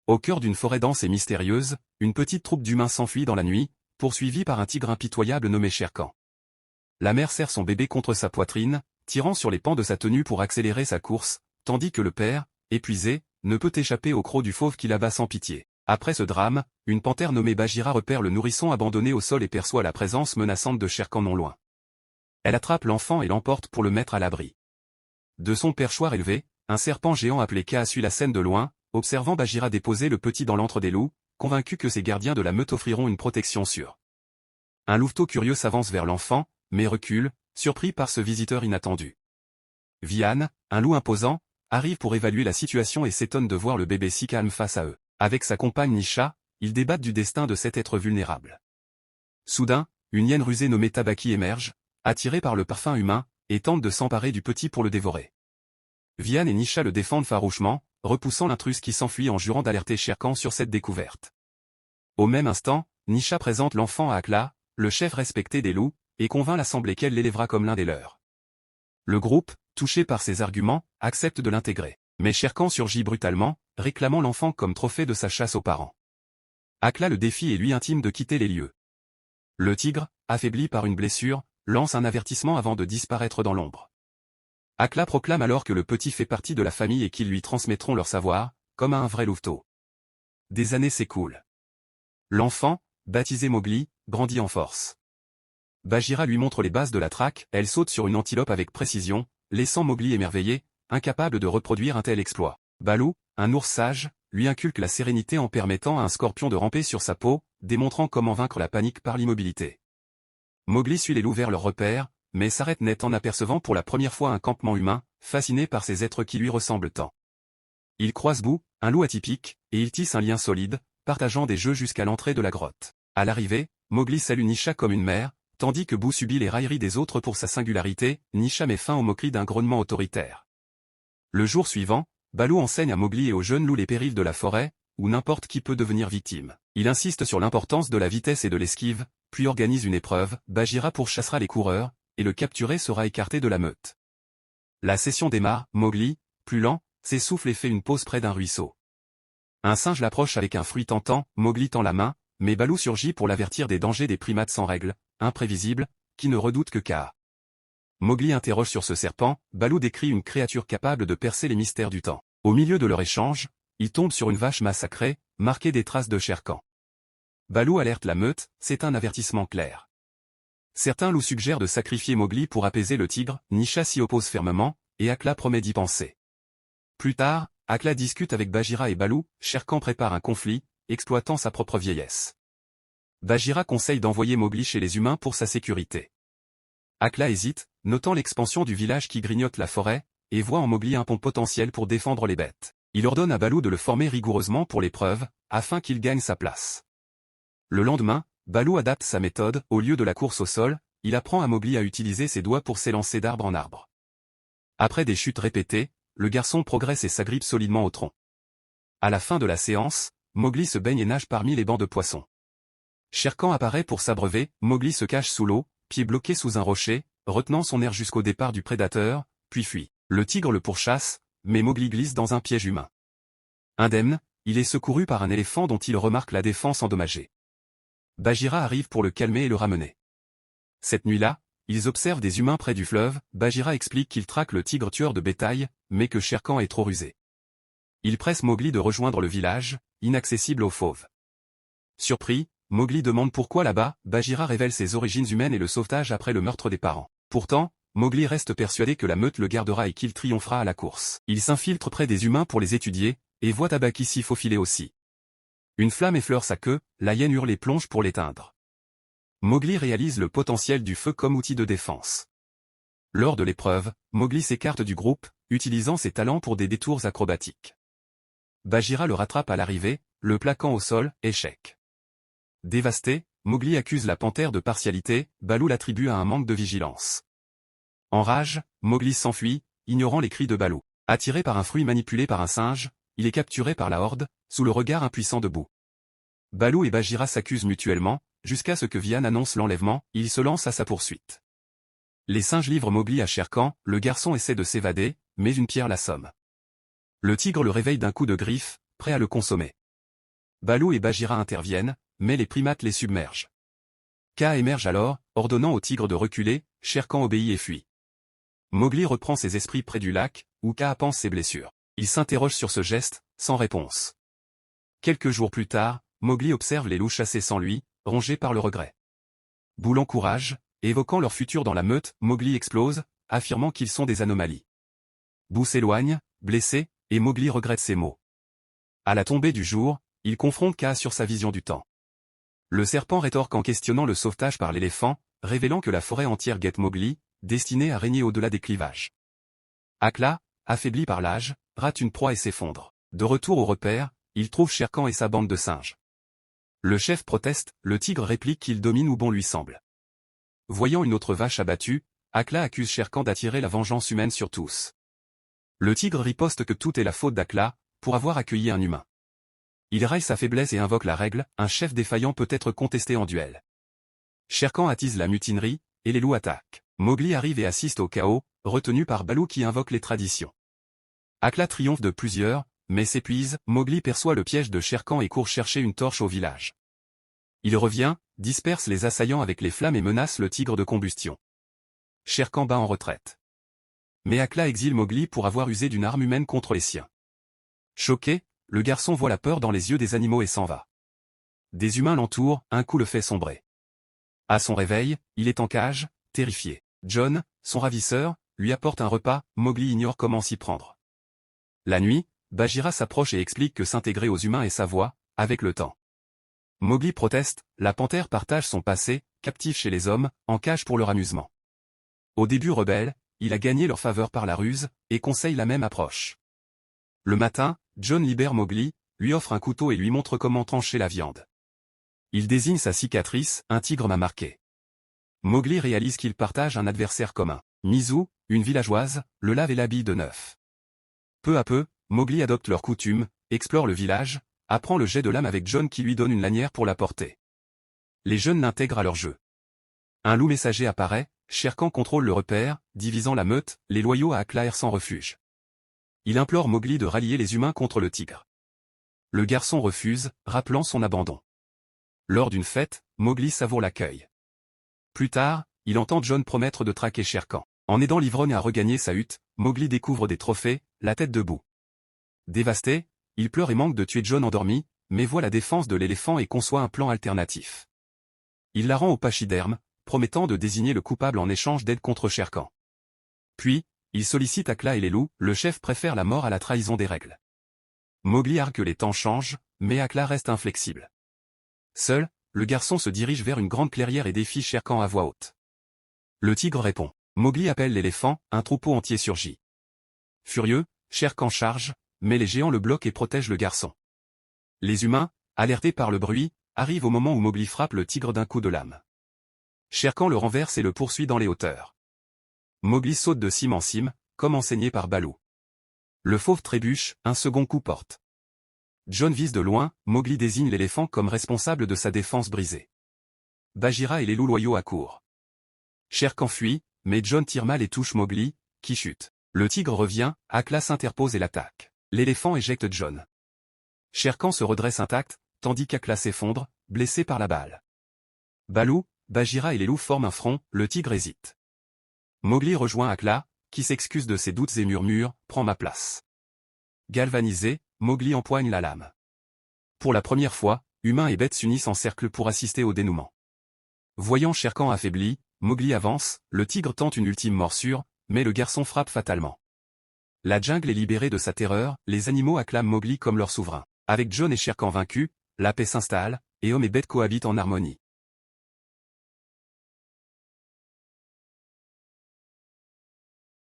Au cœur d'une forêt dense et mystérieuse, une petite troupe d'humains s'enfuit dans la nuit, poursuivie par un tigre impitoyable nommé Shere Khan. La mère serre son bébé contre sa poitrine, tirant sur les pans de sa tenue pour accélérer sa course, tandis que le père, épuisé, ne peut échapper au croc du fauve qui l'abat sans pitié. Après ce drame, une panthère nommée Bagheera repère le nourrisson abandonné au sol et perçoit la présence menaçante de Shere Khan non loin. Elle attrape l'enfant et l'emporte pour le mettre à l'abri. De son perchoir élevé, un serpent géant appelé Kaa suit la scène de loin, observant Bagheera déposer le petit dans l'antre des loups, convaincu que ses gardiens de la meute offriront une protection sûre. Un louveteau curieux s'avance vers l'enfant, mais recule, surpris par ce visiteur inattendu. Vian, un loup imposant, arrive pour évaluer la situation et s'étonne de voir le bébé si calme face à eux. Avec sa compagne Nisha, ils débattent du destin de cet être vulnérable. Soudain, une hyène rusée nommée Tabaki émerge, attirée par le parfum humain, et tente de s'emparer du petit pour le dévorer. Vian et Nisha le défendent farouchement, repoussant l'intruse qui s'enfuit en jurant d'alerter Shere Khan sur cette découverte. Au même instant, Nisha présente l'enfant à Akla, le chef respecté des loups, et convainc l'assemblée qu'elle l'élèvera comme l'un des leurs. Le groupe, touché par ses arguments, accepte de l'intégrer. Mais Shere Khan surgit brutalement, réclamant l'enfant comme trophée de sa chasse aux parents. Akla le défie et lui intime de quitter les lieux. Le tigre, affaibli par une blessure, lance un avertissement avant de disparaître dans l'ombre. Akla proclame alors que le petit fait partie de la famille et qu'ils lui transmettront leur savoir, comme à un vrai louveteau. Des années s'écoulent. L'enfant, baptisé Mowgli, grandit en force. Bagheera lui montre les bases de la traque, elle saute sur une antilope avec précision, laissant Mowgli émerveillé, incapable de reproduire un tel exploit. Baloo, un ours sage, lui inculque la sérénité en permettant à un scorpion de ramper sur sa peau, démontrant comment vaincre la panique par l'immobilité. Mowgli suit les loups vers leur repère, mais s'arrête net en apercevant pour la première fois un campement humain, fasciné par ces êtres qui lui ressemblent tant. Il croise Boo, un loup atypique, et ils tissent un lien solide, partageant des jeux jusqu'à l'entrée de la grotte. À l'arrivée, Mowgli salue Nisha comme une mère, tandis que Boo subit les railleries des autres pour sa singularité, Nisha met fin aux moqueries d'un grognement autoritaire. Le jour suivant, Baloo enseigne à Mowgli et aux jeunes loups les périls de la forêt, où n'importe qui peut devenir victime. Il insiste sur l'importance de la vitesse et de l'esquive, puis organise une épreuve, Bagheera pourchassera les coureurs, et le capturé sera écarté de la meute. La session démarre, Mowgli, plus lent, s'essouffle et fait une pause près d'un ruisseau. Un singe l'approche avec un fruit tentant, Mowgli tend la main, mais Baloo surgit pour l'avertir des dangers des primates sans règles, imprévisibles, qui ne redoutent que Kaa. Mowgli interroge sur ce serpent, Baloo décrit une créature capable de percer les mystères du temps. Au milieu de leur échange, il tombe sur une vache massacrée, marquée des traces de Shere Khan. Baloo alerte la meute, c'est un avertissement clair. Certains loups suggèrent de sacrifier Mowgli pour apaiser le tigre, Nisha s'y oppose fermement, et Akla promet d'y penser. Plus tard, Akla discute avec Bagheera et Baloo, Shere Khan prépare un conflit, exploitant sa propre vieillesse. Bagheera conseille d'envoyer Mowgli chez les humains pour sa sécurité. Akla hésite, notant l'expansion du village qui grignote la forêt, et voit en Mowgli un pont potentiel pour défendre les bêtes. Il ordonne à Baloo de le former rigoureusement pour l'épreuve, afin qu'il gagne sa place. Le lendemain, Baloo adapte sa méthode, au lieu de la course au sol, il apprend à Mowgli à utiliser ses doigts pour s'élancer d'arbre en arbre. Après des chutes répétées, le garçon progresse et s'agrippe solidement au tronc. À la fin de la séance, Mowgli se baigne et nage parmi les bancs de poissons. Shere Khan apparaît pour s'abreuver, Mowgli se cache sous l'eau, pied bloqué sous un rocher, retenant son air jusqu'au départ du prédateur, puis fuit. Le tigre le pourchasse, mais Mowgli glisse dans un piège humain. Indemne, il est secouru par un éléphant dont il remarque la défense endommagée. Bagheera arrive pour le calmer et le ramener. Cette nuit-là, ils observent des humains près du fleuve, Bagheera explique qu'il traque le tigre tueur de bétail, mais que Shere Khan est trop rusé. Il presse Mowgli de rejoindre le village, inaccessible aux fauves. Surpris, Mowgli demande pourquoi là-bas, Bagheera révèle ses origines humaines et le sauvetage après le meurtre des parents. Pourtant, Mowgli reste persuadé que la meute le gardera et qu'il triomphera à la course. Il s'infiltre près des humains pour les étudier, et voit Tabaki s'y faufiler aussi. Une flamme effleure sa queue, la hyène hurle et plonge pour l'éteindre. Mowgli réalise le potentiel du feu comme outil de défense. Lors de l'épreuve, Mowgli s'écarte du groupe, utilisant ses talents pour des détours acrobatiques. Bagheera le rattrape à l'arrivée, le plaquant au sol, échec. Dévasté, Mowgli accuse la panthère de partialité, Baloo l'attribue à un manque de vigilance. En rage, Mowgli s'enfuit, ignorant les cris de Baloo. Attiré par un fruit manipulé par un singe, il est capturé par la horde, sous le regard impuissant de Boo. Baloo et Bagheera s'accusent mutuellement, jusqu'à ce que Vian annonce l'enlèvement, il se lance à sa poursuite. Les singes livrent Mowgli à Shere Khan, le garçon essaie de s'évader, mais une pierre l'assomme. Le tigre le réveille d'un coup de griffe, prêt à le consommer. Baloo et Bagheera interviennent, mais les primates les submergent. Kaa émerge alors, ordonnant au tigre de reculer, Shere Khan obéit et fuit. Mowgli reprend ses esprits près du lac, où Kaa panse ses blessures. Il s'interroge sur ce geste, sans réponse. Quelques jours plus tard, Mowgli observe les loups chasser sans lui, rongés par le regret. Boo l'encourage, évoquant leur futur dans la meute, Mowgli explose, affirmant qu'ils sont des anomalies. Boo s'éloigne, blessé, et Mowgli regrette ses mots. À la tombée du jour, il confronte Kaa sur sa vision du temps. Le serpent rétorque en questionnant le sauvetage par l'éléphant, révélant que la forêt entière guette Mowgli, destiné à régner au-delà des clivages. Akla, affaibli par l'âge, rate une proie et s'effondre. De retour au repère, il trouve Shere Khan et sa bande de singes. Le chef proteste, le tigre réplique qu'il domine où bon lui semble. Voyant une autre vache abattue, Akla accuse Shere Khan d'attirer la vengeance humaine sur tous. Le tigre riposte que tout est la faute d'Akla, pour avoir accueilli un humain. Il raille sa faiblesse et invoque la règle, un chef défaillant peut être contesté en duel. Shere Khan attise la mutinerie, et les loups attaquent. Mowgli arrive et assiste au chaos, retenu par Baloo qui invoque les traditions. Akla triomphe de plusieurs, mais s'épuise, Mowgli perçoit le piège de Shere Khan et court chercher une torche au village. Il revient, disperse les assaillants avec les flammes et menace le tigre de combustion. Shere Khan bat en retraite. Mais Akla exile Mowgli pour avoir usé d'une arme humaine contre les siens. Choqué, le garçon voit la peur dans les yeux des animaux et s'en va. Des humains l'entourent, un coup le fait sombrer. À son réveil, il est en cage, terrifié. John, son ravisseur, lui apporte un repas, Mowgli ignore comment s'y prendre. La nuit, Bagheera s'approche et explique que s'intégrer aux humains est sa voie, avec le temps. Mowgli proteste, la panthère partage son passé, captive chez les hommes, en cage pour leur amusement. Au début rebelle, il a gagné leur faveur par la ruse, et conseille la même approche. Le matin, John libère Mowgli, lui offre un couteau et lui montre comment trancher la viande. Il désigne sa cicatrice, un tigre m'a marqué. Mowgli réalise qu'il partage un adversaire commun. Mizu, une villageoise, le lave et l'habille de neuf. Peu à peu, Mowgli adopte leurs coutumes, explore le village, apprend le jet de lame avec John qui lui donne une lanière pour la porter. Les jeunes l'intègrent à leur jeu. Un loup messager apparaît, Shere Khan contrôle le repère, divisant la meute, les loyaux à Akla errent sans refuge. Il implore Mowgli de rallier les humains contre le tigre. Le garçon refuse, rappelant son abandon. Lors d'une fête, Mowgli savoure l'accueil. Plus tard, il entend John promettre de traquer Shere Khan. En aidant l'ivrogne à regagner sa hutte, Mowgli découvre des trophées, la tête de Boo. Dévasté, il pleure et manque de tuer John endormi, mais voit la défense de l'éléphant et conçoit un plan alternatif. Il la rend au pachyderme, promettant de désigner le coupable en échange d'aide contre Shere Khan. Puis, il sollicite Akla et les loups, le chef préfère la mort à la trahison des règles. Mowgli argue que les temps changent, mais Akla reste inflexible. Seul, le garçon se dirige vers une grande clairière et défie Shere Khan à voix haute. Le tigre répond. Mowgli appelle l'éléphant, un troupeau entier surgit. Furieux, Shere Khan charge, mais les géants le bloquent et protègent le garçon. Les humains, alertés par le bruit, arrivent au moment où Mowgli frappe le tigre d'un coup de lame. Shere Khan le renverse et le poursuit dans les hauteurs. Mowgli saute de cime en cime, comme enseigné par Baloo. Le fauve trébuche, un second coup porte. John vise de loin, Mowgli désigne l'éléphant comme responsable de sa défense brisée. Bagheera et les loups loyaux accourent. Shere Khan fuit, mais John tire mal et touche Mowgli, qui chute. Le tigre revient, Akla s'interpose et l'attaque. L'éléphant éjecte John. Shere Khan se redresse intact, tandis qu'Akla s'effondre, blessé par la balle. Baloo, Bagheera et les loups forment un front, le tigre hésite. Mowgli rejoint Akla, qui s'excuse de ses doutes et murmure, « Prends ma place ». Galvanisé, Mowgli empoigne la lame. Pour la première fois, humains et bêtes s'unissent en cercle pour assister au dénouement. Voyant Shere Khan affaibli, Mowgli avance, le tigre tente une ultime morsure, mais le garçon frappe fatalement. La jungle est libérée de sa terreur, les animaux acclament Mowgli comme leur souverain. Avec John et Shere Khan vaincus, la paix s'installe, et hommes et bêtes cohabitent en harmonie.